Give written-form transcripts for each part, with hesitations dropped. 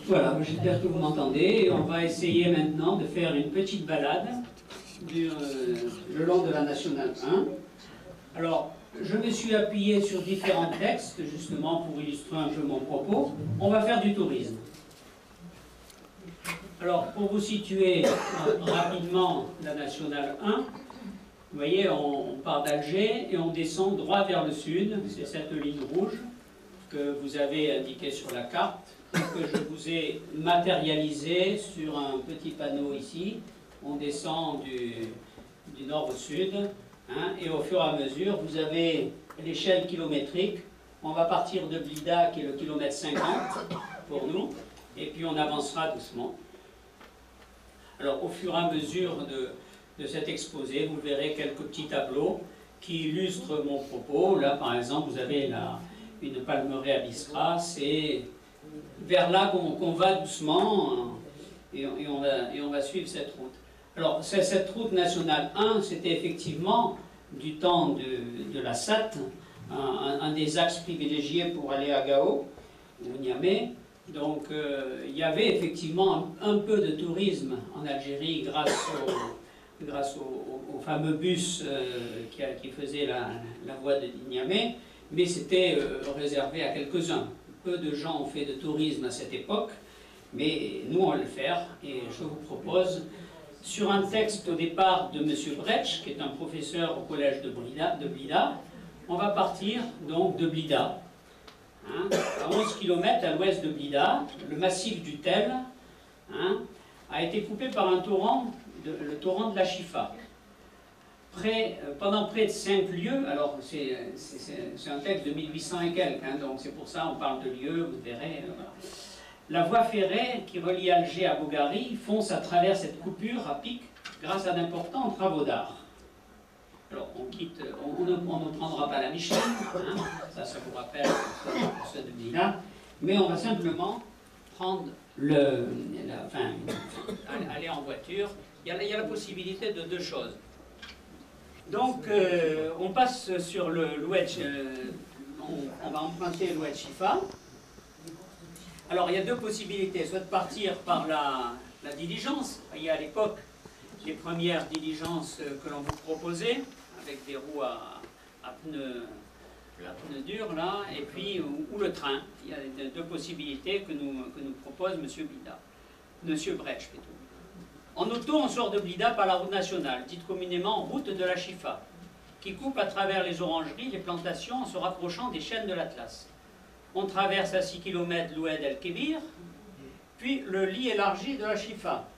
Voilà, j'espère que vous m'entendez. On va essayer maintenant de faire une petite balade le long de la Nationale 1. Alors, je me suis appuyé sur différents textes, justement pour illustrer un peu mon propos. On va faire du tourisme. Alors, pour vous situer rapidement la Nationale 1, vous voyez, on part d'Alger et on descend droit vers le sud. C'est cette ligne rouge que vous avez indiquée sur la carte, que je vous ai matérialisée sur un petit panneau ici. On descend du nord au sud, hein, et au fur et à mesure, vous avez l'échelle kilométrique. On va partir de Blida, qui est le kilomètre 50 pour nous, et puis on avancera doucement. Alors, au fur et à mesure de cet exposé, vous verrez quelques petits tableaux qui illustrent mon propos. Là, par exemple, vous avez une palmeraie à Biskra. C'est vers là qu'on va doucement, et on va suivre cette route. Alors, cette route nationale 1, c'était effectivement du temps de la SAT, un des axes privilégiés pour aller à Gao, ou Niamey. Donc, il y avait effectivement un peu de tourisme en Algérie grâce au fameux bus qui faisait la voie de Niamey, mais c'était réservé à quelques-uns. Peu de gens ont fait de tourisme à cette époque, mais nous on va le faire, et je vous propose, sur un texte au départ de M. Bretsch, qui est un professeur au collège de Blida, on va partir donc de Blida, hein, à 11 km à l'ouest de Blida. Le massif du Tel, hein, a été coupé par un torrent, le torrent de la Chifa. Pendant près de 5 lieues, alors c'est un texte de 1800 et quelques, hein, donc c'est pour ça on parle de lieues, vous verrez. Voilà. La voie ferrée qui relie Alger à Bogari fonce à travers cette coupure à pic grâce à d'importants travaux d'art. Alors on ne prendra pas la Michelin, hein, ça vous rappelle ceux de Blida, mais on va simplement prendre aller en voiture. Il y a la possibilité de deux choses. Donc, on passe sur l'Oued, on va emprunter l'Oued Chifa. Alors, il y a deux possibilités, soit de partir par la diligence. Il y a à l'époque les premières diligences que l'on vous proposait, avec des roues à pneus durs, là, et puis, ou le train. Il y a deux possibilités que nous propose M. Bretsch, plutôt. En auto, on sort de Blida par la route nationale, dite communément route de la Chifa, qui coupe à travers les orangeries, les plantations, en se rapprochant des chaînes de l'Atlas. On traverse à 6 km l'Oued el-Kébir, puis le lit élargi de la Chifa.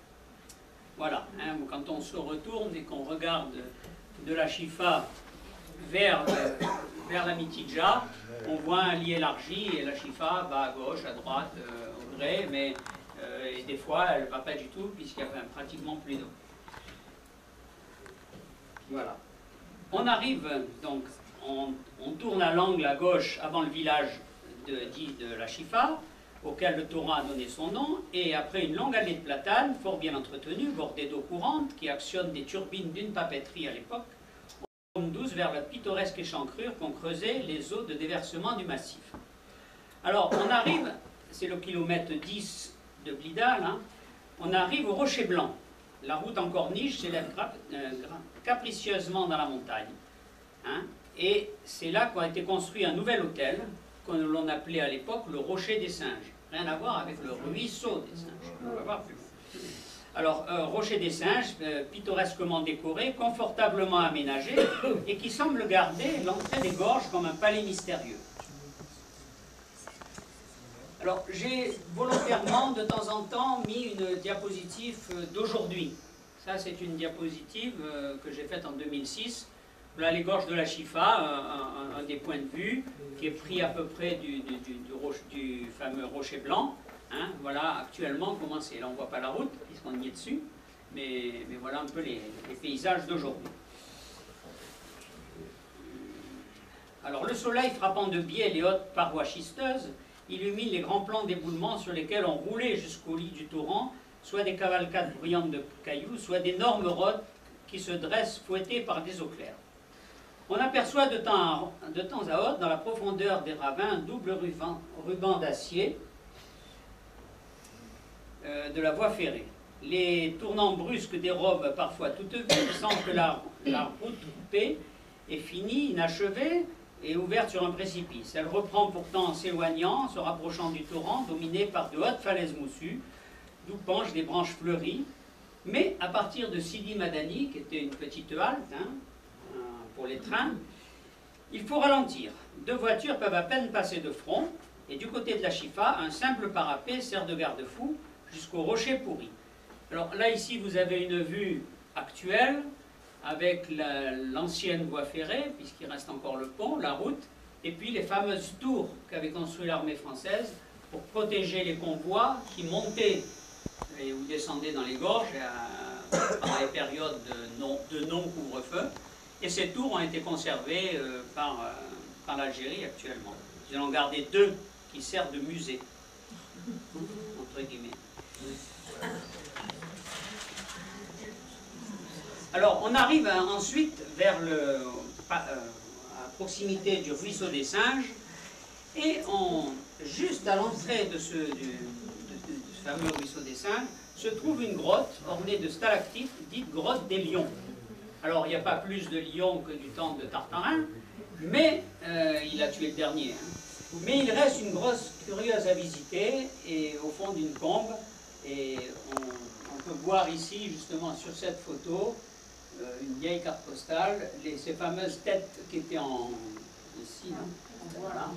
Voilà, hein, quand on se retourne et qu'on regarde de la Chifa vers la Mitidja, on voit un lit élargi et la Chifa va à gauche, à droite, au gré, mais et des fois, elle ne va pas du tout, puisqu'il n'y a pratiquement plus d'eau. Voilà. On arrive, donc, on tourne à l'angle à gauche avant le village dit de la Chifa, auquel le torrent a donné son nom, et après une longue allée de platanes, fort bien entretenue, bordée d'eau courante, qui actionne des turbines d'une papeterie à l'époque, on tourne douce vers la pittoresque échancrure qu'ont creusé les eaux de déversement du massif. Alors, on arrive, c'est le kilomètre 10 de Blida, là, on arrive au Rocher Blanc. La route en corniche s'élève capricieusement dans la montagne. Hein, et c'est là qu'a été construit un nouvel hôtel, que l'on appelait à l'époque le Rocher des Singes. Rien à voir avec le ruisseau des Singes. On va voir plus loin. Alors, Rocher des Singes, pittoresquement décoré, confortablement aménagé, et qui semble garder l'entrée des gorges comme un palais mystérieux. Alors, j'ai volontairement, de temps en temps, mis une diapositive d'aujourd'hui. Ça, c'est une diapositive que j'ai faite en 2006. Voilà les gorges de la Chifa, un des points de vue, qui est pris à peu près du fameux Rocher Blanc. Hein, voilà actuellement comment c'est. Là, on ne voit pas la route, puisqu'on y est dessus, mais voilà un peu les paysages d'aujourd'hui. Alors, le soleil frappant de biais les hautes parois schisteuses illumine les grands plans d'éboulement sur lesquels on roulait jusqu'au lit du torrent, soit des cavalcades bruyantes de cailloux, soit d'énormes rocs qui se dressent fouettés par des eaux claires. On aperçoit de temps à autre, dans la profondeur des ravins, un double ruban d'acier de la voie ferrée. Les tournants brusques dérobent parfois toute vue, sans que la route coupée est finie, inachevée et ouverte sur un précipice. Elle reprend pourtant en s'éloignant, se rapprochant du torrent, dominé par de hautes falaises moussues, d'où penchent des branches fleuries. Mais à partir de Sidi Madani, qui était une petite halte pour les trains, il faut ralentir. 2 voitures peuvent à peine passer de front, et du côté de la Chifa, un simple parapet sert de garde-fou jusqu'au rocher pourri. Alors là, ici, vous avez une vue actuelle, avec l'ancienne voie ferrée, puisqu'il reste encore le pont, la route, et puis les fameuses tours qu'avait construites l'armée française pour protéger les convois qui montaient ou descendaient dans les gorges pendant les périodes de non-couvre-feu. Et ces tours ont été conservées par l'Algérie actuellement. Ils en ont gardé 2 qui servent de musée, entre guillemets. Alors, on arrive ensuite vers à proximité du ruisseau des Singes, et juste à l'entrée de ce fameux ruisseau des Singes, se trouve une grotte ornée de stalactites, dite grotte des lions. Alors, il n'y a pas plus de lions que du temps de Tartarin, mais il a tué le dernier. Mais il reste une grotte curieuse à visiter, et au fond d'une combe, et on peut voir ici, justement, sur cette photo, une vieille carte postale, ces fameuses têtes qui étaient ici, là, voilà,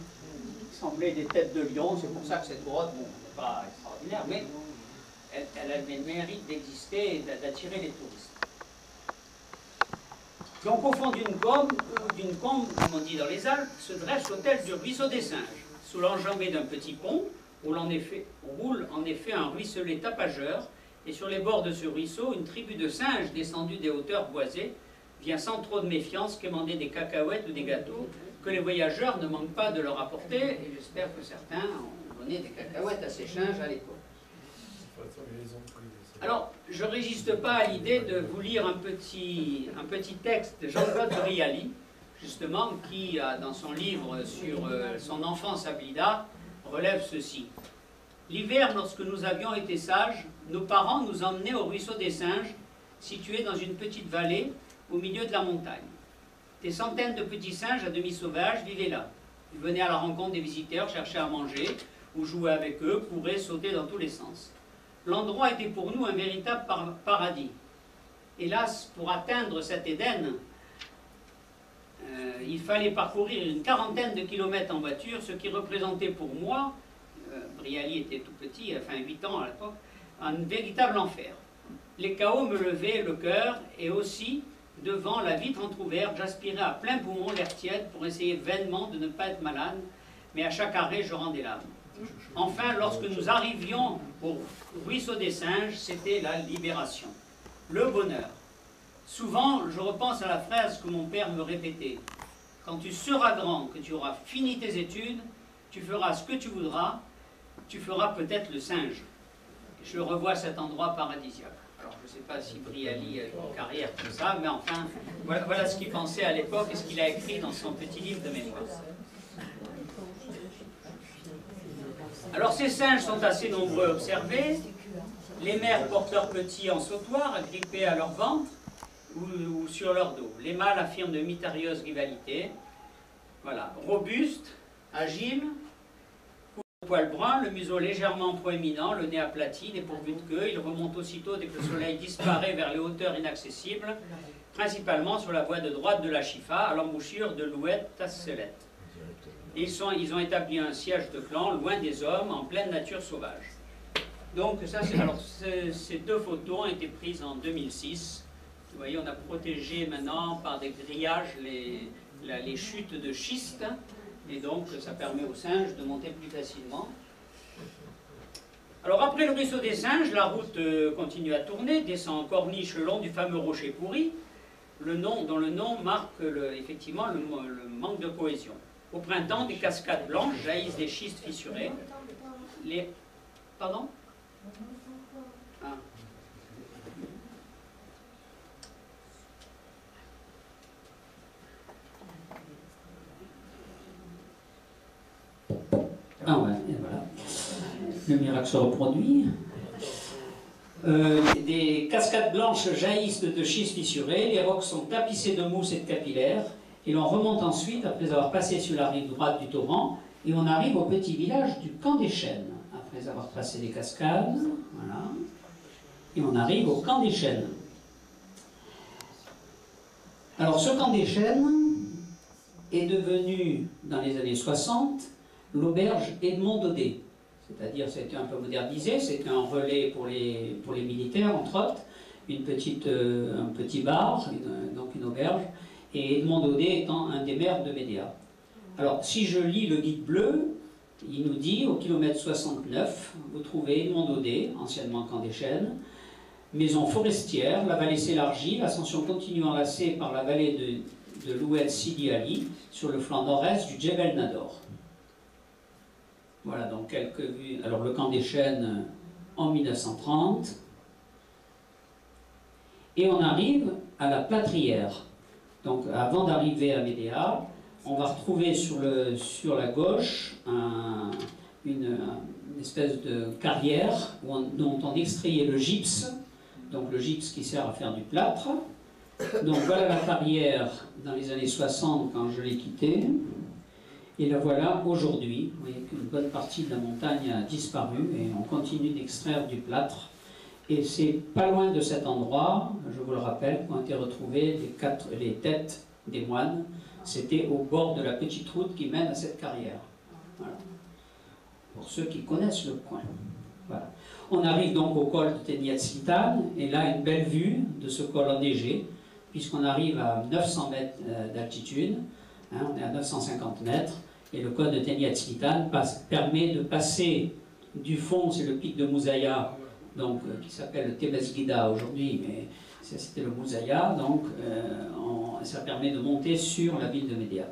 qui semblaient des têtes de lion. C'est pour ça que cette grotte, bon, n'est pas extraordinaire, mais elle a le mérite d'exister et d'attirer les touristes. Donc au fond d'une combe, comme on dit dans les Alpes, se dresse l'hôtel du ruisseau des Singes, sous l'enjambée d'un petit pont, où roule en effet un ruisselet tapageur. Et sur les bords de ce ruisseau, une tribu de singes descendus des hauteurs boisées vient sans trop de méfiance quémander des cacahuètes ou des gâteaux que les voyageurs ne manquent pas de leur apporter. Et j'espère que certains ont donné des cacahuètes à ces singes à l'époque. Alors, je ne résiste pas à l'idée de vous lire un petit texte de Jean-Claude Brialy, justement, qui, dans son livre sur son enfance à Blida, relève ceci. L'hiver, lorsque nous avions été sages, nos parents nous emmenaient au ruisseau des Singes, situé dans une petite vallée au milieu de la montagne. Des centaines de petits singes à demi sauvages vivaient là. Ils venaient à la rencontre des visiteurs, chercher à manger, ou jouer avec eux, couraient, sautaient dans tous les sens. L'endroit était pour nous un véritable paradis. Hélas, pour atteindre cet Éden, il fallait parcourir une quarantaine de kilomètres en voiture, ce qui représentait pour moi, Brialy était tout petit, enfin 8 ans à l'époque, un véritable enfer. Les chaos me levaient le cœur, et aussi, devant la vitre entrouverte, j'aspirais à plein poumon l'air tiède pour essayer vainement de ne pas être malade, mais à chaque arrêt, je rendais l'âme. Enfin, lorsque nous arrivions au ruisseau des Singes, c'était la libération, le bonheur. Souvent, je repense à la phrase que mon père me répétait. Quand tu seras grand, que tu auras fini tes études, tu feras ce que tu voudras, tu feras peut-être le singe. Je revois cet endroit paradisiaque. Alors, je ne sais pas si Brialy a une carrière comme ça, mais enfin, voilà ce qu'il pensait à l'époque et ce qu'il a écrit dans son petit livre de mémoire. Alors, ces singes sont assez nombreux à observer. Les mères portent leurs petits en sautoir, agrippés à leur ventre ou sur leur dos. Les mâles affirment de mystérieuses rivalités. Voilà, robustes, agiles, au poil brun, le museau légèrement proéminent, le nez aplati, dépourvu de queue. Ils remontent aussitôt dès que le soleil disparaît vers les hauteurs inaccessibles, principalement sur la voie de droite de la Chifa, à l'embouchure de l'Oued-Tasselet. Ils ont établi un siège de clan, loin des hommes, en pleine nature sauvage. Donc ça, ces 2 photos ont été prises en 2006. Vous voyez, on a protégé maintenant par des grillages les chutes de schiste, et donc ça permet aux singes de monter plus facilement. Alors après le ruisseau des Singes, la route continue à tourner, descend en corniche le long du fameux rocher pourri, dont le nom marque effectivement le manque de cohésion. Au printemps, des cascades blanches jaillissent des schistes fissurés. Pardon ? Ah. Ah ouais, et voilà. Le miracle se reproduit. Des cascades blanches jaillissent de schiste fissuré, les rocs sont tapissés de mousse et de capillaires, et l'on remonte ensuite, après avoir passé sur la rive droite du torrent, et on arrive au petit village du Camp des Chênes, après avoir passé les cascades, voilà, et on arrive au Camp des Chênes. Alors ce Camp des Chênes est devenu, dans les années 60, l'auberge Edmond Daudet. C'est-à-dire, c'était un peu modernisé, c'était un relais pour les militaires, entre autres, un petit bar, donc une auberge, et Edmond Daudet étant un des maires de Médéa. Alors, si je lis le guide bleu, il nous dit, au kilomètre 69, vous trouvez Edmond Daudet, anciennement Camp des Chênes, maison forestière, la vallée s'élargit, l'ascension continue enlacée par la vallée de l'Oued Sidi Ali, sur le flanc nord-est du Djebel Nador. Voilà, donc quelques vues. Alors, le Camp des Chênes en 1930. Et on arrive à la Plâtrière. Donc, avant d'arriver à Médéa, on va retrouver sur la gauche une espèce de carrière dont on extrayait le gypse. Donc, le gypse qui sert à faire du plâtre. Donc, voilà la carrière dans les années 60 quand je l'ai quittée. Et la voilà aujourd'hui. Vous voyez qu'une bonne partie de la montagne a disparu et on continue d'extraire du plâtre. Et c'est pas loin de cet endroit, je vous le rappelle, qu'ont été retrouvées les têtes des moines. C'était au bord de la petite route qui mène à cette carrière. Voilà. Pour ceux qui connaissent le coin. Voilà. On arrive donc au col de Teniat-Sultan, et là une belle vue de ce col enneigé, puisqu'on arrive à 900 mètres d'altitude. Hein, on est à 950 mètres. Et le col de Teniat-Sultan permet de passer du fond, c'est le pic de Mouzaya, donc, qui s'appelle le Tebesguida aujourd'hui, mais c'était le Mouzaya, donc ça permet de monter sur la ville de Médéa.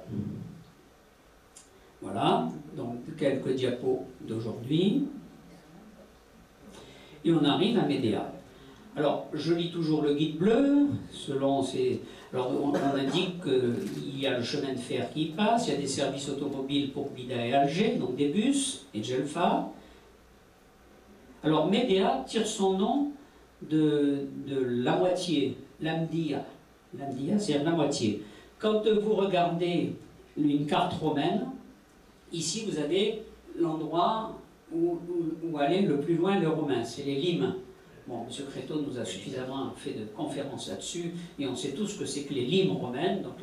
Voilà, donc quelques diapos d'aujourd'hui. Et on arrive à Médéa. Alors, je lis toujours le guide bleu, selon ces... Alors, on indique qu'il y a le chemin de fer qui passe, il y a des services automobiles pour Bida et Alger, donc des bus, et Djelfa. Alors, Médéa tire son nom de la moitié, l'Amdia. L'Amdia, c'est la moitié. Quand vous regardez une carte romaine, ici, vous avez l'endroit où aller le plus loin le romain, c'est les limes. Bon, M. Créteau nous a suffisamment fait de conférences là-dessus, et on sait tous ce que c'est que les limes romaines, donc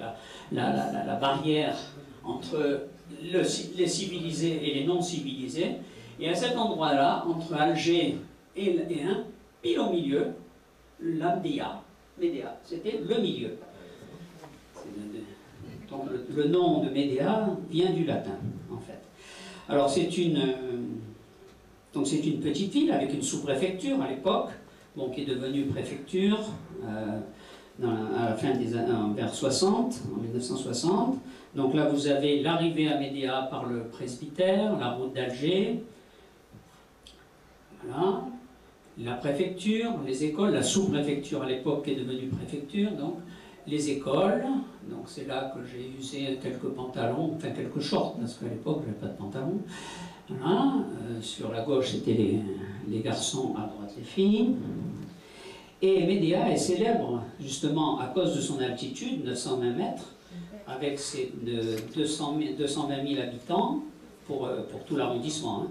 la barrière entre les civilisés et les non-civilisés. Et à cet endroit-là, entre Alger et un, pile au milieu, l'Amdia, Médéa, c'était le milieu. Donc le nom de Médéa vient du latin, en fait. Alors c'est une petite ville avec une sous-préfecture à l'époque, bon, qui est devenue préfecture à la fin des années, vers 60, en 1960. Donc là, vous avez l'arrivée à Médéa par le presbytère, la route d'Alger. Voilà. La préfecture, les écoles, la sous-préfecture à l'époque qui est devenue préfecture, donc les écoles. Donc c'est là que j'ai usé quelques pantalons, enfin quelques shorts, parce qu'à l'époque, je n'avais pas de pantalons. Voilà. Sur la gauche, c'était les garçons, à droite, les filles. Et Médéa est célèbre, justement, à cause de son altitude, 920 mètres, avec ses 220 000 habitants, pour tout l'arrondissement, hein,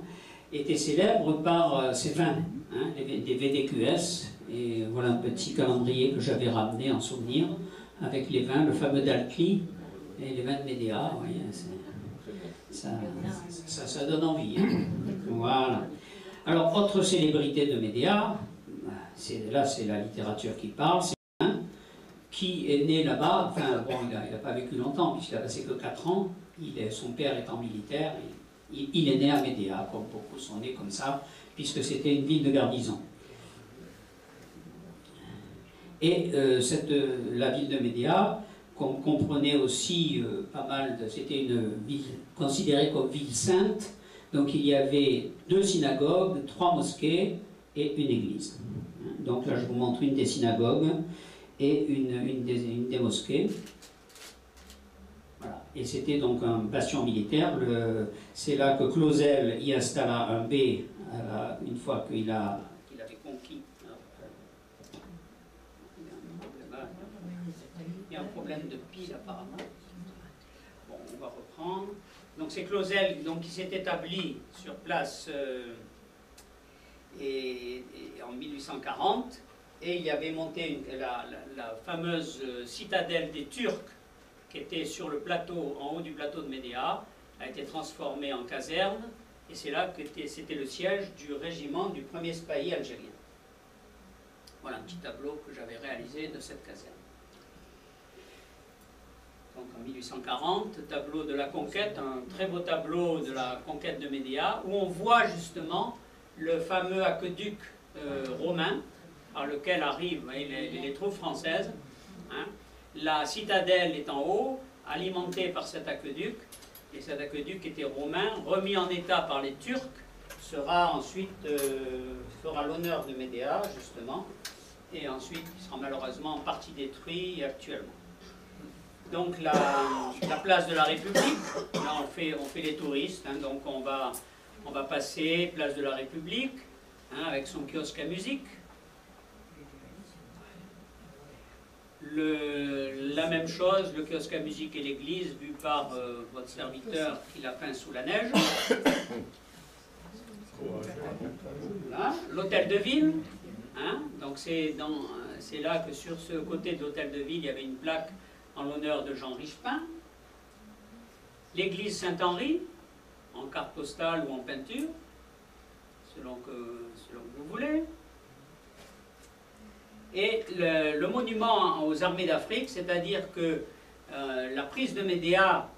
était célèbre par ses vins, hein, des VDQS. Et voilà un petit calendrier que j'avais ramené en souvenir, avec les vins, le fameux Dalcli, et les vins de Médéa. Vous voyez, ça donne envie. Hein. Voilà. Alors, autre célébrité de Médéa, là c'est la littérature qui parle, c'est un qui est né là-bas, enfin bon, il n'a pas vécu longtemps, puisqu'il a passé que 4 ans, son père étant militaire, il est né à Médéa, comme beaucoup sont nés comme ça, puisque c'était une ville de garnison. Et la ville de Médéa comprenait aussi pas mal de... C'était une ville considérée comme ville sainte, donc il y avait 2 synagogues, 3 mosquées et une église. Donc là je vous montre une des synagogues et une des mosquées. Voilà. Et c'était donc un bastion militaire. C'est là que Clausel y installa un B une fois qu'il avait conquis problème de pile apparemment. Bon, on va reprendre. Donc c'est Clausel qui s'est établi sur place en 1840, et il y avait monté la fameuse citadelle des Turcs qui était sur le plateau, en haut du plateau de Médéa, a été transformée en caserne, et c'est là que c'était le siège du régiment du 1er Spahi algérien. Voilà un petit tableau que j'avais réalisé de cette caserne. Donc en 1840, tableau de la conquête, un très beau tableau de la conquête de Médéa, où on voit justement le fameux aqueduc romain par lequel arrivent les troupes françaises. Hein. La citadelle est en haut, alimentée par cet aqueduc, et cet aqueduc était romain, remis en état par les Turcs, sera ensuite fera l'honneur de Médéa, justement, et ensuite il sera malheureusement en partie détruit actuellement. Donc la place de la République, là on fait les touristes, hein, donc on va passer place de la République, hein, avec son kiosque à musique. La même chose, le kiosque à musique et l'église, vu par votre serviteur qui l'a peint sous la neige. Voilà. L'hôtel de ville, hein, donc c'est là que sur ce côté de l'hôtel de ville, il y avait une plaque en l'honneur de Jean Richepin. L'église Saint-Henri, en carte postale ou en peinture, selon que vous voulez. Et le monument aux armées d'Afrique, c'est-à-dire que la prise de Médéa,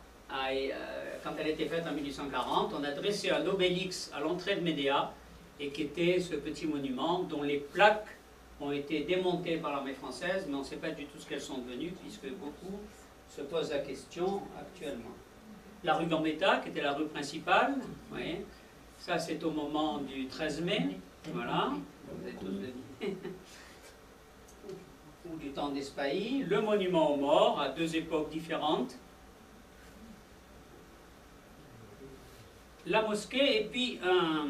quand elle a été faite en 1840, on a dressé un obélix à l'entrée de Médéa, et qui était ce petit monument dont les plaques ont été démontées par l'armée française, mais on ne sait pas du tout ce qu'elles sont devenues, puisque beaucoup se posent la question actuellement. La rue Gambetta, qui était la rue principale, vous voyez, ça c'est au moment du 13 mai, voilà, vous avez tous deviné. Ou du temps des Spahis, le monument aux morts à deux époques différentes, la mosquée, et puis un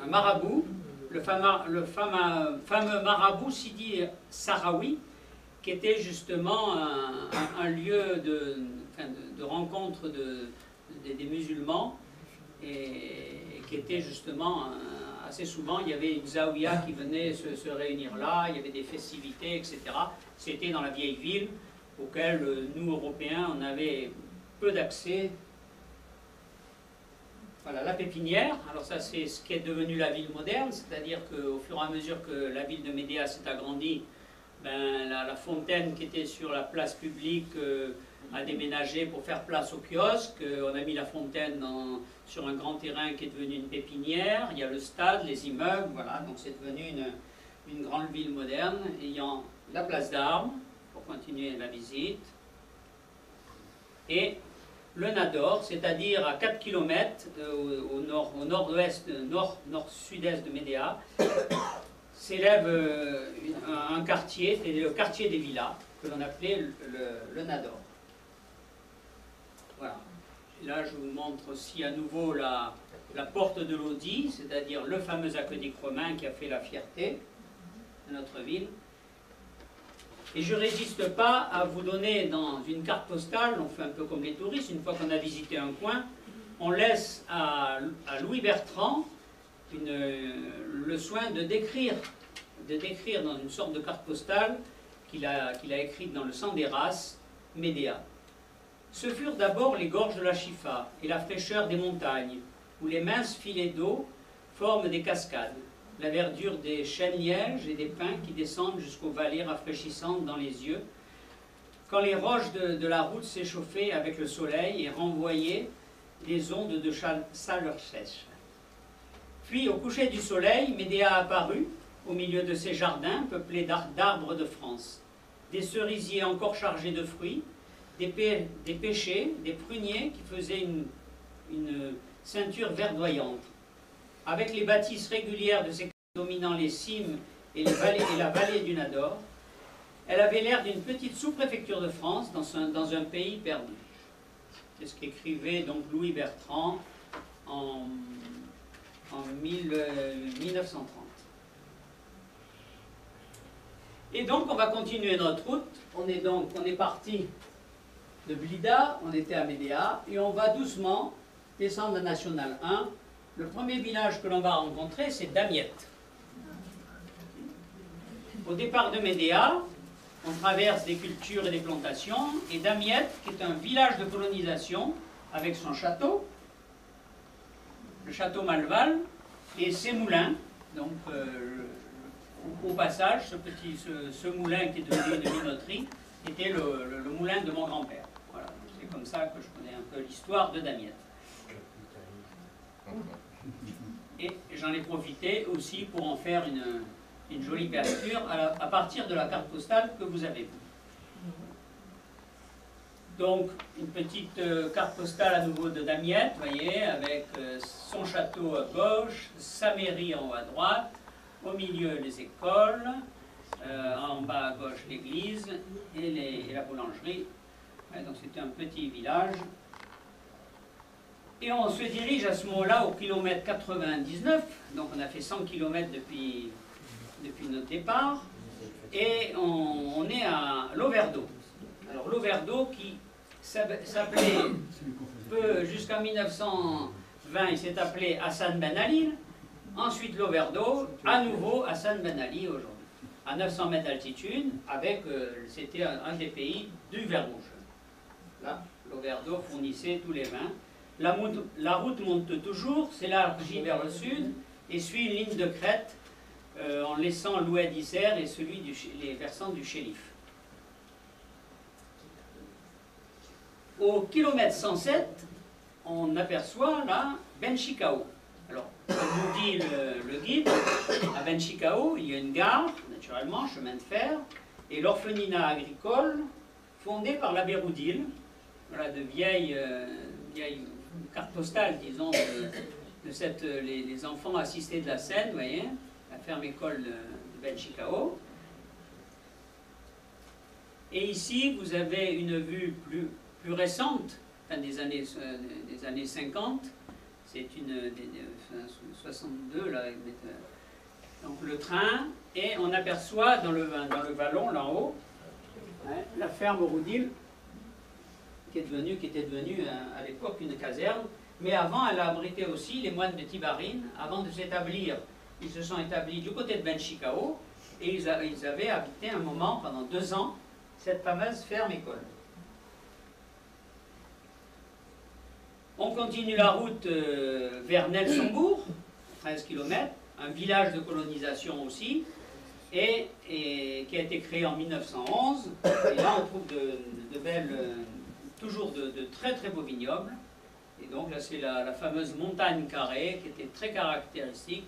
marabout, le fameux marabout Sidi Sahraoui, qui était justement un lieu de rencontre des musulmans, et qui était justement assez souvent, il y avait une zaouïa qui venait se réunir là, il y avait des festivités, etc. C'était dans la vieille ville, auquel nous, Européens, on avait peu d'accès. Voilà, la pépinière, alors ça c'est ce qui est devenu la ville moderne, c'est-à-dire qu'au fur et à mesure que la ville de Médéa s'est agrandie, ben, la fontaine qui était sur la place publique a déménagé pour faire place au kiosque. On a mis la fontaine sur un grand terrain qui est devenu une pépinière. Il y a le stade, les immeubles, voilà. Donc c'est devenu une grande ville moderne ayant la place d'Armes pour continuer la visite. Et le Nador, c'est-à-dire à 4 km au nord-ouest, nord-sud-est de Médéa, s'élève un quartier, c'est le quartier des villas, que l'on appelait le Nador. Voilà. Et là, je vous montre aussi à nouveau la porte de Lodi, c'est-à-dire le fameux aqueduc romain qui a fait la fierté de notre ville. Et je ne résiste pas à vous donner dans une carte postale, on fait un peu comme les touristes, une fois qu'on a visité un coin, on laisse à Louis Bertrand le soin de décrire dans une sorte de carte postale qu'il a écrite dans le sang des races, Médéa. Ce furent d'abord les gorges de la Chifa et la fraîcheur des montagnes, où les minces filets d'eau forment des cascades, la verdure des chênes-lièges et des pins qui descendent jusqu'aux vallées rafraîchissantes dans les yeux, quand les roches de la route s'échauffaient avec le soleil et renvoyaient des ondes de chaleur sèche. Puis, au coucher du soleil, Médéa apparut, au milieu de ces jardins peuplés d'arbres de France, des cerisiers encore chargés de fruits, des pêchers, des pruniers qui faisaient une ceinture verdoyante. Avec les bâtisses régulières de ces dominant les cimes et la vallée du Nador, elle avait l'air d'une petite sous-préfecture de France dans un pays perdu. C'est ce qu'écrivait donc Louis Bertrand en 1930. Et donc on va continuer notre route. On est parti de Blida, on était à Médéa, et on va doucement descendre la Nationale 1. Le premier village que l'on va rencontrer, c'est Damiette. Au départ de Médéa, on traverse des cultures et des plantations, et Damiette, qui est un village de colonisation, avec son château, le château Malval, et ses moulins. Donc, au passage, ce moulin qui est devenu une minoterie, était le moulin de mon grand-père. Voilà, c'est comme ça que je connais un peu l'histoire de Damiette. Et j'en ai profité aussi pour en faire une jolie peinture à partir de la carte postale que vous avez vue. Donc, une petite carte postale à nouveau de Damiette, vous voyez, avec son château à gauche, sa mairie en haut à droite, au milieu les écoles, en bas à gauche l'église et la boulangerie. Ouais, donc c'était un petit village. Et on se dirige à ce moment-là au kilomètre 99, donc on a fait 100 km depuis notre départ, et on est à Loverdo. Alors Loverdo qui s'appelait, jusqu'en 1920, il s'est appelé Hassan Ben Ali, ensuite Loverdo, à nouveau Hassan Ben Ali aujourd'hui, à 900 mètres d'altitude, c'était un des pays du vin rouge. Là, Loverdo fournissait tous les vins. La route monte toujours, s'élargit vers le sud et suit une ligne de crête en laissant l'oued d'Isère et les versants du Chélif. Au kilomètre 107, on aperçoit là Ben Chicao. Alors, comme nous dit le guide, à Ben Chicao, il y a une gare, naturellement, chemin de fer, et l'orphelinat agricole fondé par l'abbé Roudil. Voilà, de vieilles cartes postales, disons, de les enfants assistés de la Seine, vous voyez, la ferme école de Ben Chicao. Et ici, vous avez une vue plus récente, enfin des années 50, c'est une 62, là, donc le train, et on aperçoit dans le vallon, là en haut, hein, la ferme Roudil, qui était devenue à l'époque une caserne, mais avant elle a abrité aussi les moines de Tibarine. Avant de s'établir, ils se sont établis du côté de Ben Chicao, et ils avaient habité un moment, pendant 2 ans, cette fameuse ferme-école. On continue la route vers Nelsonbourg, 13 km, un village de colonisation aussi, et qui a été créé en 1911. Et là, on trouve toujours de très très beaux vignobles. Et donc là, c'est la fameuse montagne carrée qui était très caractéristique.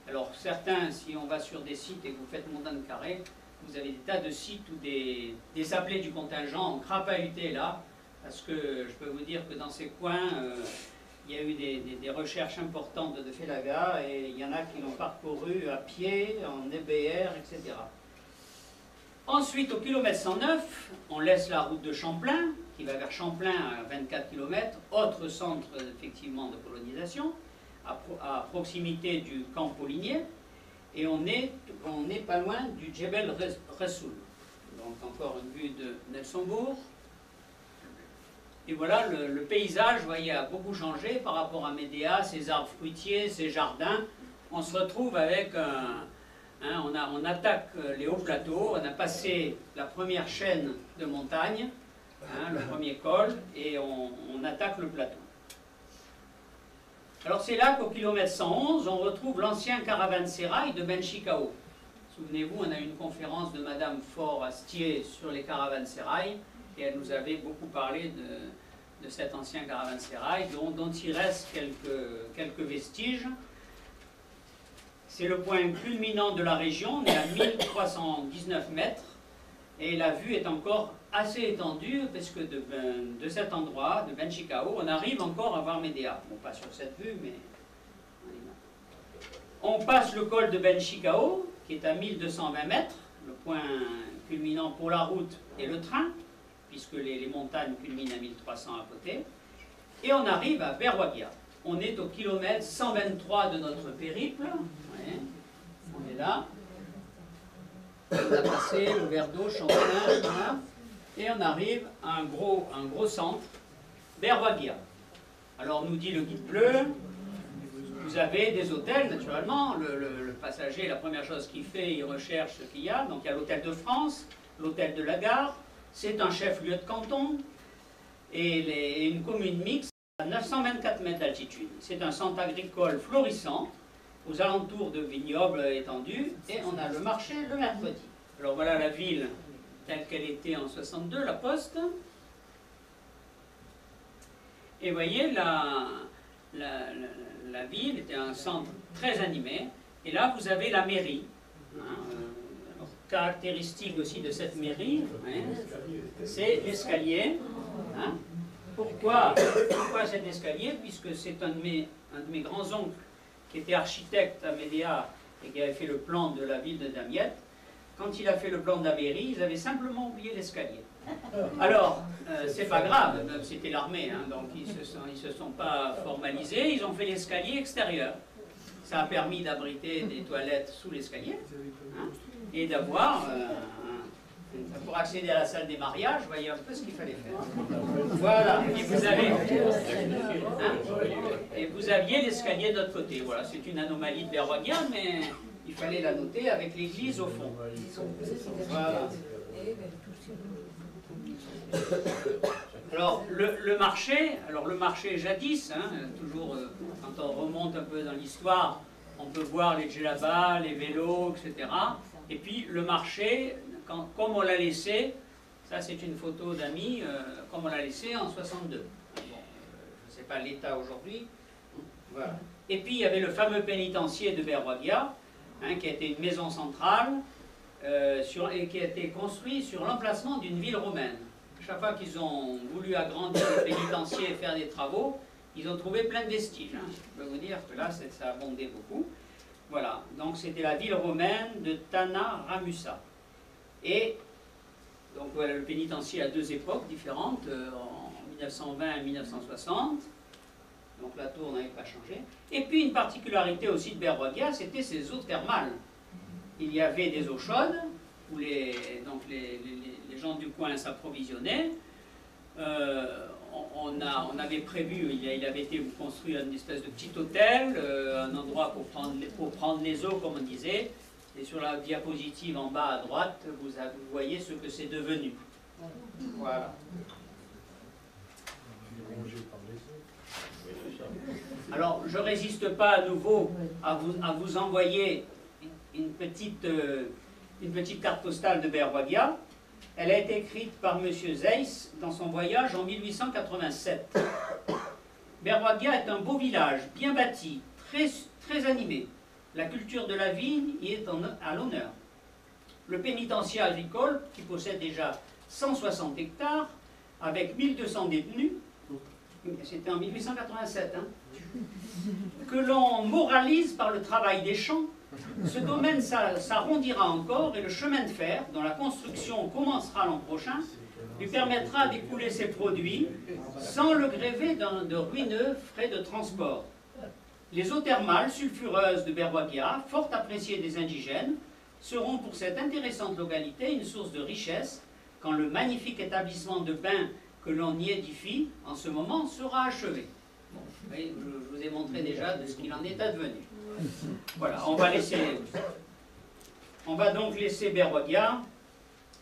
Alors certains, si on va sur des sites et que vous faites montagne carrée, vous avez des tas de sites où des appelés du contingent ont crapahuté là, parce que je peux vous dire que dans ces coins, il y a eu des recherches importantes de Félaga, et il y en a qui l'ont parcouru à pied, en EBR, etc. Ensuite, au kilomètre 109, on laisse la route de Champlain, qui va vers Champlain à 24 km, autre centre effectivement de colonisation, à proximité du camp Paulinier, et on est pas loin du Djebel Ressoul. Donc encore une vue de Nelsonbourg. Et voilà, le paysage, vous voyez, a beaucoup changé par rapport à Médéa, ses arbres fruitiers, ses jardins. On se retrouve avec on attaque les hauts plateaux, on a passé la première chaîne de montagne, le premier col, et on attaque le plateau. Alors c'est là qu'au kilomètre 111, on retrouve l'ancien caravansérail de Ben Chicao. Souvenez-vous, on a eu une conférence de Madame Faure-Astier sur les caravansérails, et elle nous avait beaucoup parlé de cet ancien caravansérail, dont il reste quelques vestiges. C'est le point culminant de la région, on est à 1319 mètres, et la vue est encore assez étendue, parce que de cet endroit, de Ben Chicao, on arrive encore à voir Médéa. Bon, pas sur cette vue, mais on passe le col de Ben Chicao, qui est à 1220 mètres, le point culminant pour la route et le train, puisque les montagnes culminent à 1300 à côté, et on arrive à Berwagia. On est au kilomètre 123 de notre périple, ouais, on est là. On a passé le verre d'eau, Champlain, voilà, et on arrive à un gros centre, Berwaguia. Alors nous dit le guide bleu, vous avez des hôtels naturellement, le passager, la première chose qu'il fait, il recherche ce qu'il y a, donc il y a l'hôtel de France, l'hôtel de la Gare, c'est un chef-lieu de canton, et une commune mixte à 924 mètres d'altitude. C'est un centre agricole florissant, aux alentours de vignobles étendus, et on a le marché le mercredi. Alors voilà la ville telle qu'elle était en 62, la Poste. Et vous voyez, la ville était un centre très animé. Et là, vous avez la mairie. Alors, caractéristique aussi de cette mairie, c'est l'escalier. Pourquoi cet escalier? Puisque c'est un de mes grands-oncles qui était architecte à Médéa et qui avait fait le plan de la ville de Damiette. Quand il a fait le plan de la mairie, ils avaient simplement oublié l'escalier. Alors, c'est pas grave, c'était l'armée, donc ils se sont pas formalisés, ils ont fait l'escalier extérieur. Ça a permis d'abriter des toilettes sous l'escalier et d'avoir, pour accéder à la salle des mariages, vous voyez un peu ce qu'il fallait faire. Voilà, et vous aviez l'escalier de l'autre côté. Voilà, c'est une anomalie de Berwaguia, mais il fallait la noter avec l'église au fond. Voilà. Alors le marché jadis, toujours quand on remonte un peu dans l'histoire, on peut voir les djellabas, les vélos, etc. Et puis le marché, comme on l'a laissé, ça c'est une photo d'amis, comme on l'a laissé en 62. Bon, je ne sais pas l'état aujourd'hui. Voilà. Et puis il y avait le fameux pénitencier de Berwaguia, qui a été une maison centrale et qui a été construit sur l'emplacement d'une ville romaine. Chaque fois qu'ils ont voulu agrandir le pénitencier et faire des travaux, ils ont trouvé plein de vestiges. Je peux vous dire que là, ça a abondé beaucoup. Voilà, donc c'était la ville romaine de Tana Ramusa. Et donc voilà, le pénitencier à deux époques différentes, en 1920 et 1960. Donc la tour n'avait pas changé. Et puis une particularité aussi de Berwaguia, c'était ses eaux thermales. Il y avait des eaux chaudes, où les gens du coin s'approvisionnaient. On avait prévu, il avait été construit une espèce de petit hôtel, un endroit pour prendre les eaux, comme on disait. Et sur la diapositive en bas à droite, vous voyez ce que c'est devenu. Voilà. Alors, je ne résiste pas à nouveau à vous envoyer une petite carte postale de Berwaguia. Elle a été écrite par M. Zeiss dans son voyage en 1887. Berwaguia est un beau village, bien bâti, très animé. La culture de la vigne y est à l'honneur. Le pénitencier agricole, qui possède déjà 160 hectares, avec 1200 détenus, c'était en 1887, que l'on moralise par le travail des champs. Ce domaine s'arrondira encore et le chemin de fer, dont la construction commencera l'an prochain, lui permettra d'écouler ses produits sans le gréver de ruineux frais de transport. Les eaux thermales sulfureuses de Berwaguia, fort appréciées des indigènes, seront pour cette intéressante localité une source de richesse quand le magnifique établissement de bains que l'on y édifie en ce moment sera achevé. Bon, vous voyez, je vous ai montré déjà de ce qu'il en est advenu. Voilà, on va donc laisser Berwaguia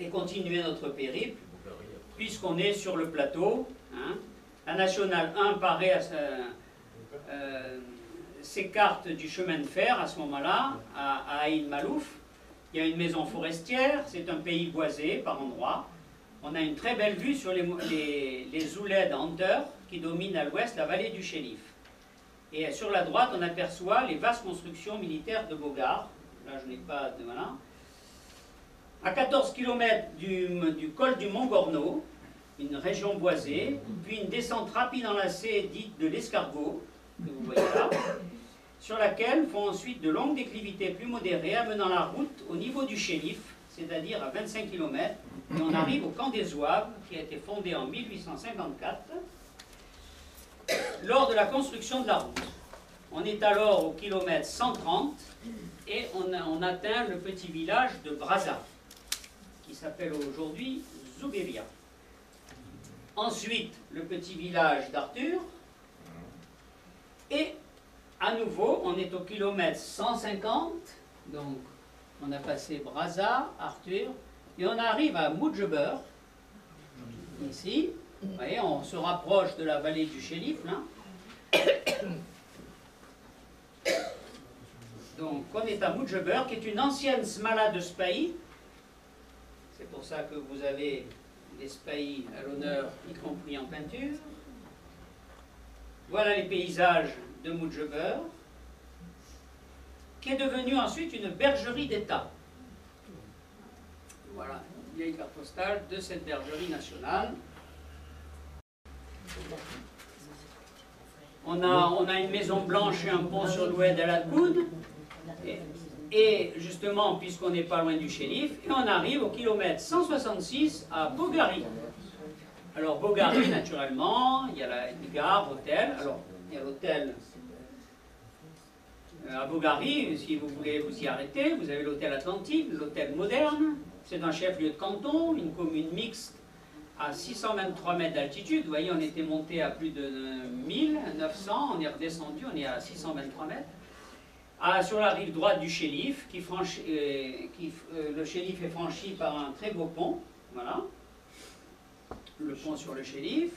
et continuer notre périple, puisqu'on est sur le plateau. La Nationale 1 paraît s'écarte du chemin de fer à ce moment-là, à Aïn Malouf. Il y a une maison forestière, c'est un pays boisé par endroits. On a une très belle vue sur les Ouled Hunter qui dominent à l'ouest la vallée du Chélif. Et sur la droite, on aperçoit les vastes constructions militaires de Bogard. Là, je n'ai pas de... Voilà. À 14 km du col du Mont Gorneau, une région boisée, puis une descente rapide enlacée dite de l'escargot, que vous voyez là, sur laquelle font ensuite de longues déclivités plus modérées, amenant la route au niveau du Chélif, c'est-à-dire à 25 km, et on arrive au camp des Zouaves, qui a été fondé en 1854, lors de la construction de la route. On est alors au kilomètre 130, et on atteint le petit village de Brazza. qui s'appelle aujourd'hui Zouberia. Ensuite, le petit village d'Arthur. Et à nouveau, on est au kilomètre 150. Donc, on a passé Brazza, Arthur, et on arrive à Moudjeber, ici. Vous voyez, on se rapproche de la vallée du Chélif, là. Donc, on est à Moudjeber, qui est une ancienne smala de Spahi. C'est pour ça que vous avez des Spahi à l'honneur, y compris en peinture. Voilà les paysages de Moudjeber, qui est devenue ensuite une bergerie d'État. Voilà, une vieille carte postale de cette bergerie nationale. On a une maison blanche et un pont sur l'oued à la Coude. Et justement, puisqu'on n'est pas loin du Chélif, et on arrive au kilomètre 166 à Bogari. Alors Bogari, naturellement, il y a la gare, hôtel. Alors, il y a l'hôtel à Bogari, si vous voulez vous y arrêter, vous avez l'hôtel Atlantide, l'hôtel moderne. C'est un chef-lieu de canton, une commune mixte à 623 mètres d'altitude. Vous voyez, on était monté à plus de 1900, on est redescendu, on est à 623 mètres. Sur la rive droite du Chélif, le Chélif est franchi par un très beau pont, voilà, le pont sur le Chélif.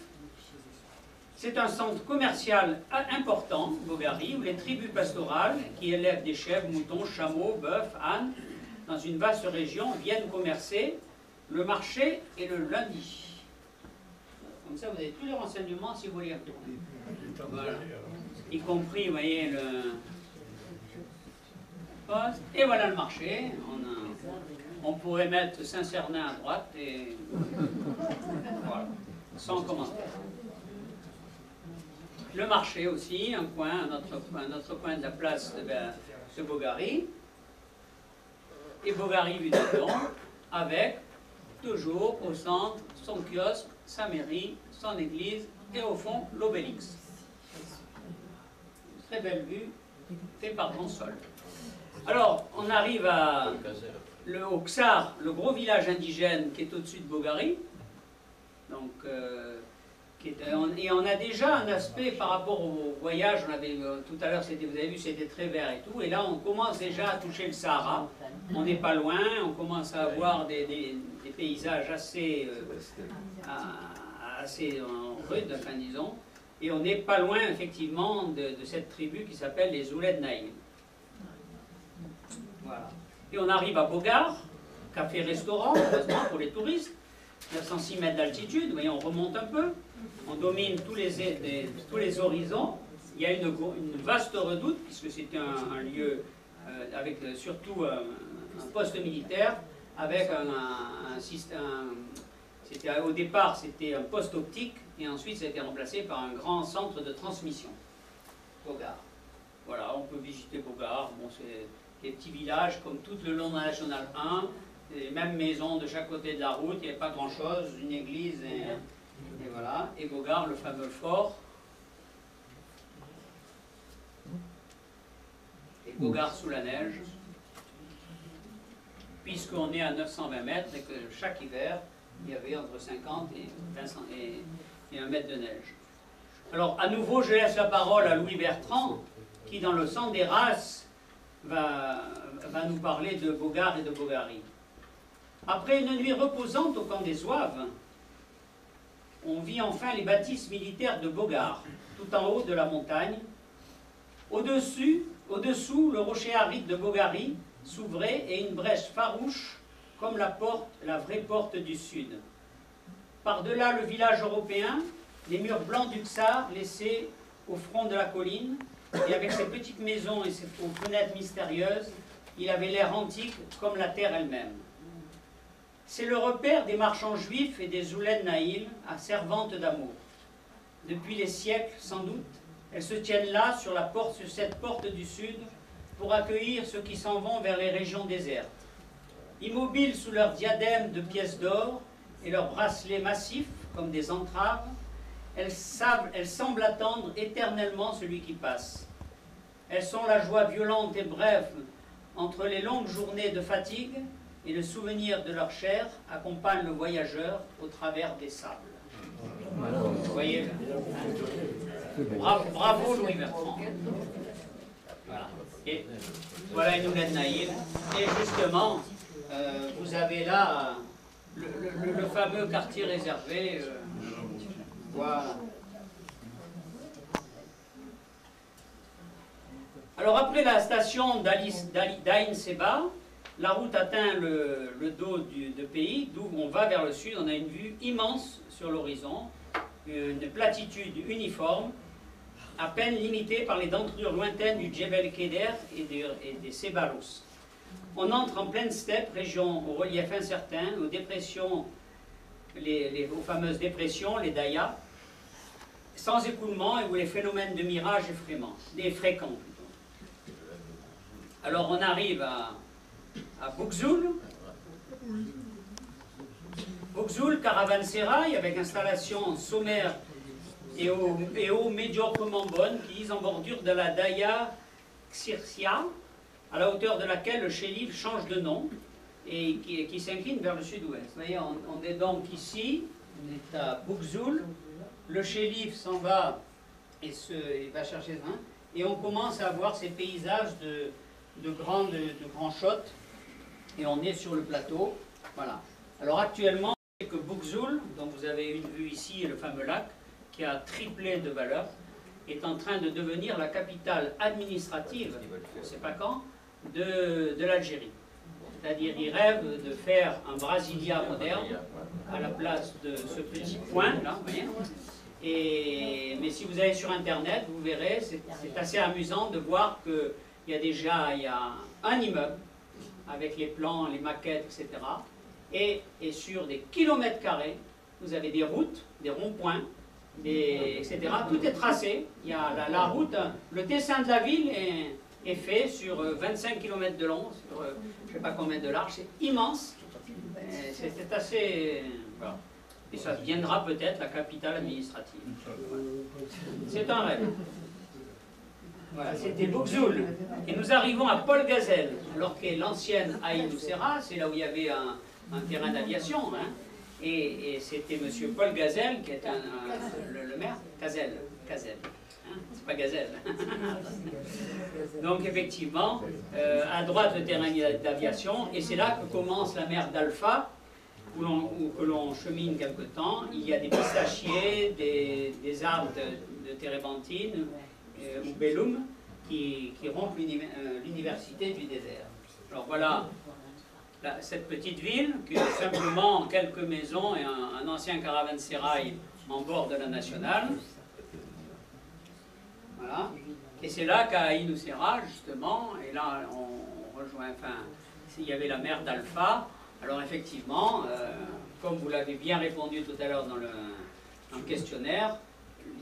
C'est un centre commercial important, Bogari, où les tribus pastorales, qui élèvent des chèvres, moutons, chameaux, bœufs, ânes, dans une vaste région, viennent commercer le marché et le lundi. Comme ça, vous avez tous les renseignements si vous voulez y retourner. Voilà. Y compris, vous voyez, le poste. Et voilà le marché. On pourrait mettre Saint-Cernin à droite et voilà, sans commentaire. Le marché aussi, un autre coin de la place de Bogari. Et Bogari vu d'Adon, avec toujours au centre son kiosque, sa mairie, son église et au fond l'obélix. Très belle vue, fait par Jean-Sol. Alors, on arrive au Ksar, le gros village indigène qui est au-dessus de Bogari. Donc, et on a déjà un aspect par rapport au voyage, tout à l'heure, vous avez vu, c'était très vert et tout, et là on commence déjà à toucher le Sahara, on n'est pas loin, on commence à avoir des paysages assez rudes, enfin disons, et on n'est pas loin effectivement de cette tribu qui s'appelle les Ouled Naïm. Voilà. Et on arrive à Bogar, café-restaurant, heureusement pour les touristes, 906 mètres d'altitude, vous voyez, on remonte un peu. On domine tous les horizons. Il y a une vaste redoute, puisque c'était un lieu avec surtout un poste militaire, avec un système. Au départ, c'était un poste optique, et ensuite, ça a été remplacé par un grand centre de transmission. Bogar. Voilà, on peut visiter Bogar. Bon, c'est des petits villages, comme tout le long de la Nationale 1, les mêmes maisons de chaque côté de la route, il n'y avait pas grand-chose, une église et voilà, et Bogar, le fameux fort. Et Bogar sous la neige, puisqu'on est à 920 mètres et que chaque hiver, il y avait entre 50 et 1 mètre de neige. Alors, à nouveau, je laisse la parole à Louis Bertrand, qui, dans le sang des races, va nous parler de Bogar et de Bogari. Après une nuit reposante au camp des Zouaves, on vit enfin les bâtisses militaires de Bogar, tout en haut de la montagne. Au-dessous, le rocher aride de Bogari s'ouvrait et une brèche farouche comme la vraie porte du sud. Par-delà le village européen, les murs blancs du Ksar laissés au front de la colline, et avec ses petites maisons et ses fenêtres mystérieuses, il avait l'air antique comme la terre elle-même. C'est le repère des marchands juifs et des Ouled Naïl, à servantes d'amour. Depuis les siècles, sans doute, elles se tiennent là, sur cette porte du sud, pour accueillir ceux qui s'en vont vers les régions désertes. Immobiles sous leurs diadèmes de pièces d'or et leurs bracelets massifs, comme des entraves, elles semblent attendre éternellement celui qui passe. Elles sont la joie violente et brève entre les longues journées de fatigue et le souvenir de leur chair accompagne le voyageur au travers des sables. Vous voyez, bravo Louis Bertrand. Voilà. Et voilà une ouled naïve. Et justement, vous avez là le fameux quartier réservé. Voilà. Alors après la station d'Ain Seba, la route atteint le dos de pays, d'où on va vers le sud. On a une vue immense sur l'horizon, une platitude uniforme, à peine limitée par les dentelures lointaines du Djebel Keder et des Sebalos. On entre en pleine steppe, région au relief incertain, aux dépressions, aux fameuses dépressions, les dayas, sans écoulement et où les phénomènes de mirage est fréquents. Alors on arrive à Boukzoul, caravansérail avec installation sommaire et eau médiocrement bonne, qui en bordure de la Daya Xirsia, à la hauteur de laquelle le chélif change de nom et qui s'incline vers le sud-ouest. Vous voyez, on est donc ici, on est à Boukzoul, le chélif s'en va et va chercher le vin, et on commence à voir ces paysages de grands shots, et on est sur le plateau. Voilà. Alors actuellement, que Boukzoul, dont vous avez une vue ici, le fameux lac, qui a triplé de valeur, est en train de devenir la capitale administrative, je ne sais pas quand, de l'Algérie. C'est-à-dire, ils rêvent de faire un Brasilia moderne à la place de ce petit point, là, vous voyez. Mais si vous allez sur Internet, vous verrez, c'est assez amusant de voir qu'il y a un immeuble, avec les plans, les maquettes, etc. Et sur des kilomètres carrés, vous avez des routes, des ronds-points, etc. Tout est tracé. Il y a la route, le dessin de la ville est fait sur 25 km de long, sur je ne sais pas combien de large, c'est immense. C'est assez... Voilà. Et ça deviendra peut-être la capitale administrative. C'est un rêve. Voilà, c'était Boukzoul. Et nous arrivons à Paul Gazel, alors que l'ancienne Aïn Nusseira, c'est là où il y avait un terrain d'aviation, hein. Et c'était M. Paul Gazel, qui est le maire, Gazel, hein, c'est pas Gazelle. Donc effectivement, à droite le terrain d'aviation, et c'est là que commence la mer d'Alpha, où l'on chemine quelque temps. Il y a des pistachiers, des arbres de térébenthine, ou Belloum, qui rompent l'université du désert. Alors voilà cette petite ville, qui est simplement quelques maisons et un ancien caravansérail en bord de la nationale. Voilà. Et c'est là qu'à Aïn Nusseira, justement, et là on rejoint, enfin, il y avait la mer d'Alpha. Alors effectivement, comme vous l'avez bien répondu tout à l'heure dans le questionnaire,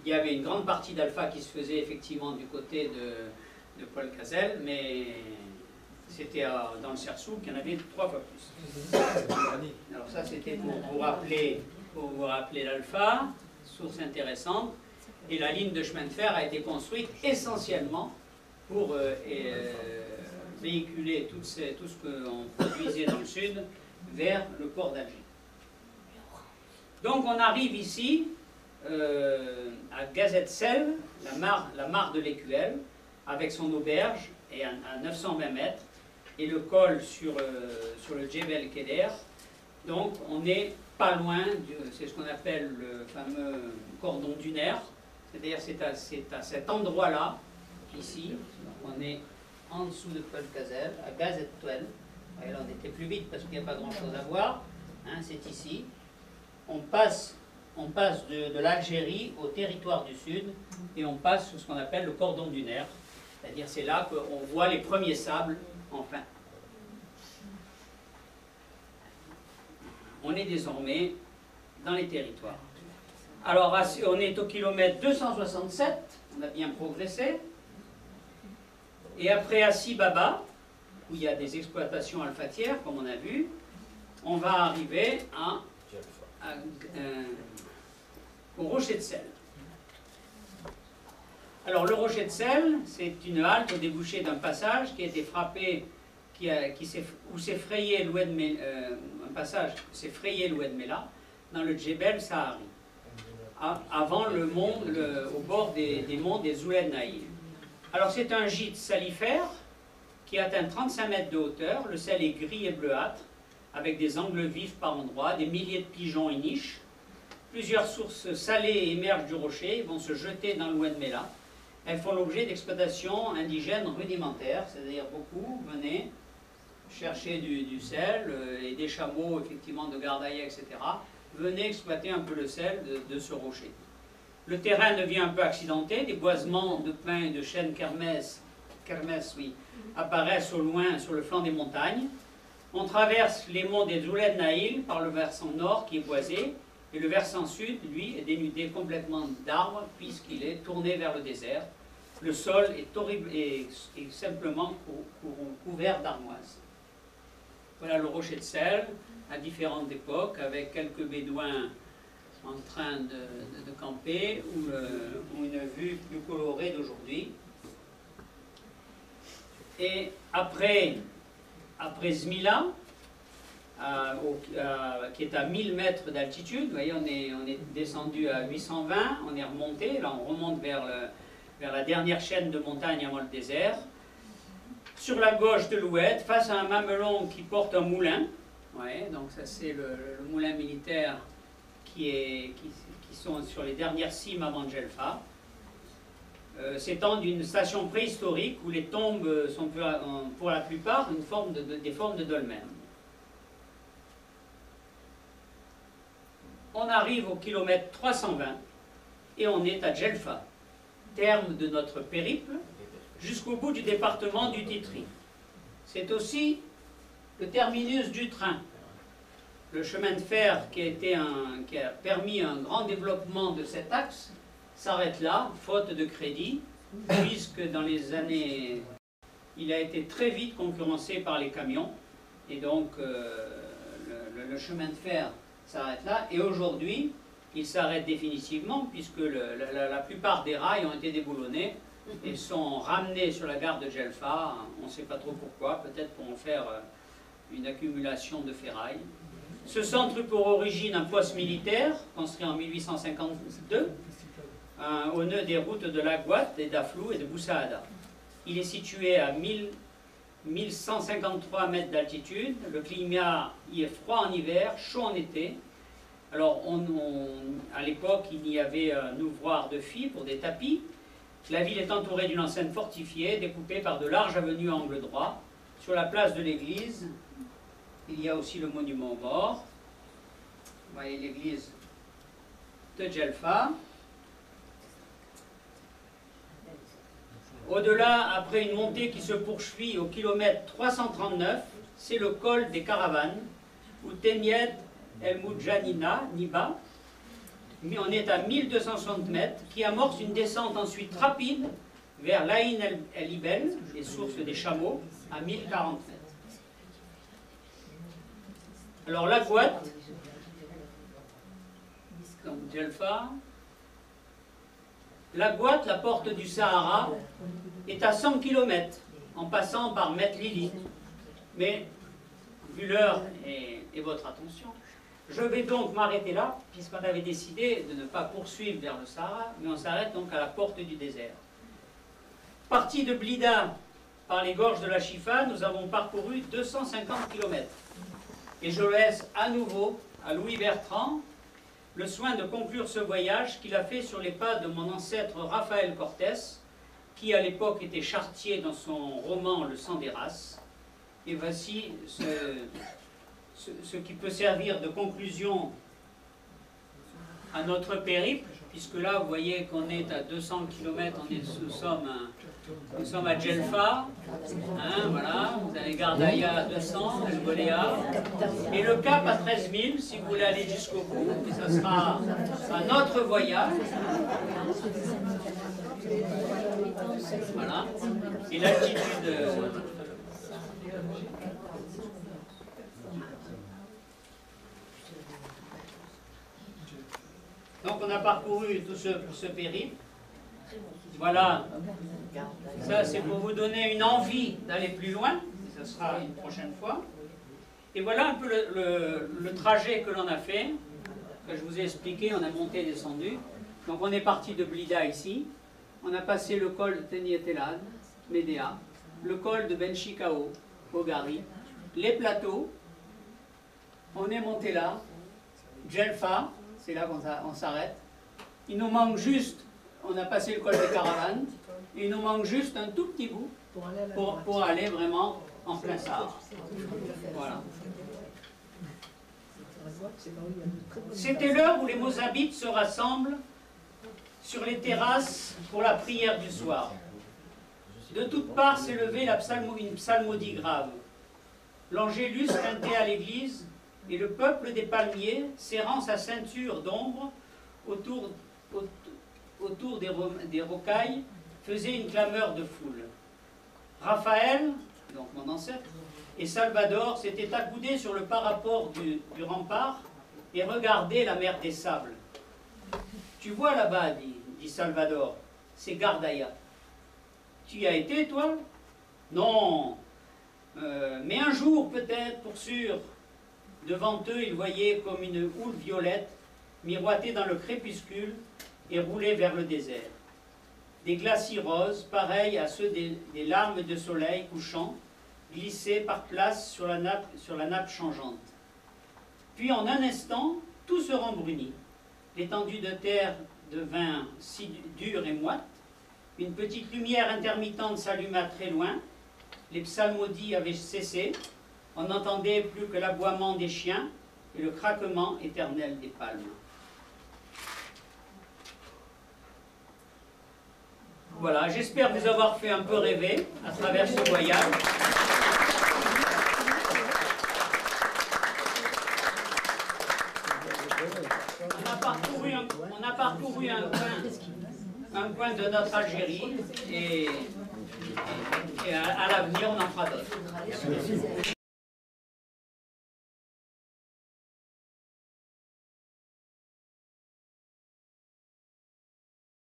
il y avait une grande partie d'Alpha qui se faisait effectivement du côté de Paul Gazel, mais c'était dans le Sersouk qu'il y en avait 3 fois plus. Alors ça c'était pour vous rappeler l'Alpha, source intéressante, et la ligne de chemin de fer a été construite essentiellement pour véhiculer tout ce qu'on produisait dans le sud vers le port d'Alger. Donc on arrive ici à Gazet-Sel, la mare de l'Écuelle, avec son auberge et à 920 mètres, et le col sur le Djebel Keder. Donc on n'est pas loin, c'est ce qu'on appelle le fameux cordon dunaire, c'est-à-dire c'est à cet endroit-là, ici, on est en dessous de Paul Gazel, à Gazet-Tuel. Là on était plus vite parce qu'il n'y a pas grand-chose à voir, hein, c'est ici. On passe de l'Algérie au territoire du Sud et on passe sur ce qu'on appelle le cordon dunaire, c'est-à-dire c'est là qu'on voit les premiers sables, enfin. On est désormais dans les territoires. Alors on est au kilomètre 267, on a bien progressé, et après Assi Baba, où il y a des exploitations alphatières, comme on a vu, on va arriver au Rocher de Sel. Alors le Rocher de Sel, c'est une halte au débouché d'un passage qui a été frappé où s'est frayé l'Oued Mela, un passage où s'est frayé l'Oued Mela, dans le Djebel Sahari, avant au bord des monts des Ouled Naïl. Alors c'est un gîte salifère qui atteint 35 mètres de hauteur, le sel est gris et bleuâtre, avec des angles vifs par endroits, des milliers de pigeons et niches. Plusieurs sources salées émergent du rocher et vont se jeter dans l'Oued Mela. Elles font l'objet d'exploitations indigènes rudimentaires, c'est-à-dire beaucoup venaient chercher du sel et des chameaux, effectivement, de Gardaïa, etc., venaient exploiter un peu le sel de ce rocher. Le terrain devient un peu accidenté, des boisements de pins et de chênes kermès apparaissent au loin sur le flanc des montagnes. On traverse les monts des Ouled Naïl par le versant nord qui est boisé, et le versant sud, lui, est dénudé complètement d'arbres puisqu'il est tourné vers le désert. Le sol est simplement couvert d'armoises. Voilà le rocher de sel, à différentes époques, avec quelques bédouins en train de camper, ou une vue plus colorée d'aujourd'hui. Et après Zmila, qui est à 1000 mètres d'altitude, vous voyez, on est descendu à 820, on est remonté, là on remonte vers la dernière chaîne de montagne avant le désert. Sur la gauche de l'Oued, face à un mamelon qui porte un moulin, ouais, donc ça c'est le moulin militaire qui sont sur les dernières cimes avant Djelfa. S'étend d'une station préhistorique où les tombes sont pour la plupart des formes de dolmens. On arrive au kilomètre 320 et on est à Djelfa, terme de notre périple, jusqu'au bout du département du Titri. C'est aussi le terminus du train. Le chemin de fer qui a permis un grand développement de cet axe s'arrête là, faute de crédit, puisque dans les années, il a été très vite concurrencé par les camions, et donc le chemin de fer s'arrête là, et aujourd'hui, il s'arrête définitivement, puisque la plupart des rails ont été déboulonnés et sont ramenés sur la gare de Djelfa, on ne sait pas trop pourquoi, peut-être pour en faire une accumulation de ferraille. Ce centre eut pour origine un poste militaire, construit en 1852, au nœud des routes de Laguat, et d'Aflou et de Boussaada. Il est situé à 1153 mètres d'altitude. Le climat y est froid en hiver, chaud en été. Alors, à l'époque, il y avait un ouvroir de fibres, des tapis. La ville est entourée d'une enceinte fortifiée, découpée par de larges avenues à angle droit. Sur la place de l'église, il y a aussi le monument aux morts. Vous voyez l'église de Djelfa. Au-delà, après une montée qui se poursuit au kilomètre 339, c'est le col des Caravanes, ou Tenied El Moudjanina, Niba, mais on est à 1260 mètres, qui amorce une descente ensuite rapide vers l'Aïn El Ibel, les sources des chameaux, à 1040 mètres. Alors la Laguat, donc Djelfa, Laguat, la porte du Sahara, est à 100 km en passant par Met Lili. Mais, vu l'heure et votre attention, je vais donc m'arrêter là, puisqu'on avait décidé de ne pas poursuivre vers le Sahara, mais on s'arrête donc à la porte du désert. Parti de Blida par les gorges de la Chifa, nous avons parcouru 250 km. Et je laisse à nouveau à Louis Bertrand le soin de conclure ce voyage qu'il a fait sur les pas de mon ancêtre Raphaël Cortés, qui à l'époque était charretier dans son roman Le sang des races. Et voici ce qui peut servir de conclusion à notre périple, puisque là vous voyez qu'on est à 200 km, nous sommes à Djelfa, hein, voilà, vous avez Gardaïa à 200, El Boléa, et le Cap à 13 000, si vous voulez aller jusqu'au bout, et ça sera un autre voyage. Voilà, et l'altitude... Donc on a parcouru tout ce périple. Voilà, ça c'est pour vous donner une envie d'aller plus loin. Ça ce sera une prochaine fois. Et voilà un peu le trajet que l'on a fait, que je vous ai expliqué, on a monté et descendu. Donc on est parti de Blida ici, on a passé le col de Tenietelad, Médéa, le col de Benchikao, Ogari, les plateaux, on est monté là, Djelfa, c'est là qu'on s'arrête. Il nous manque juste, on a passé le col des Caravanes, il nous manque juste un tout petit bout pour aller vraiment en plein Sahara. Voilà. C'était l'heure où les Mozabites se rassemblent sur les terrasses pour la prière du soir. De toutes parts s'élevait une psalmodie grave. L'angélus tintait à l'église et le peuple des palmiers, serrant sa ceinture d'ombre autour des rocailles, faisait une clameur de foule. Raphaël, donc mon ancêtre, et Salvador s'étaient accoudés sur le parapet du rempart et regardaient la mer des sables. « Tu vois là-bas, dit Salvador, c'est Gardaïa. Tu y as été, toi? Non, mais un jour peut-être, pour sûr. » Devant eux, ils voyaient comme une houle violette miroiter dans le crépuscule et rouler vers le désert. Des glacis roses, pareils à ceux des larmes de soleil couchant, glissaient par places sur la nappe changeante. Puis en un instant, tout se rembrunit. L'étendue de terre devint si dure et moite. Une petite lumière intermittente s'alluma très loin. Les psalmodies avaient cessé. On n'entendait plus que l'aboiement des chiens et le craquement éternel des palmes. Voilà, j'espère vous avoir fait un peu rêver à travers ce voyage. On a parcouru un coin de notre Algérie et à l'avenir on en fera d'autres.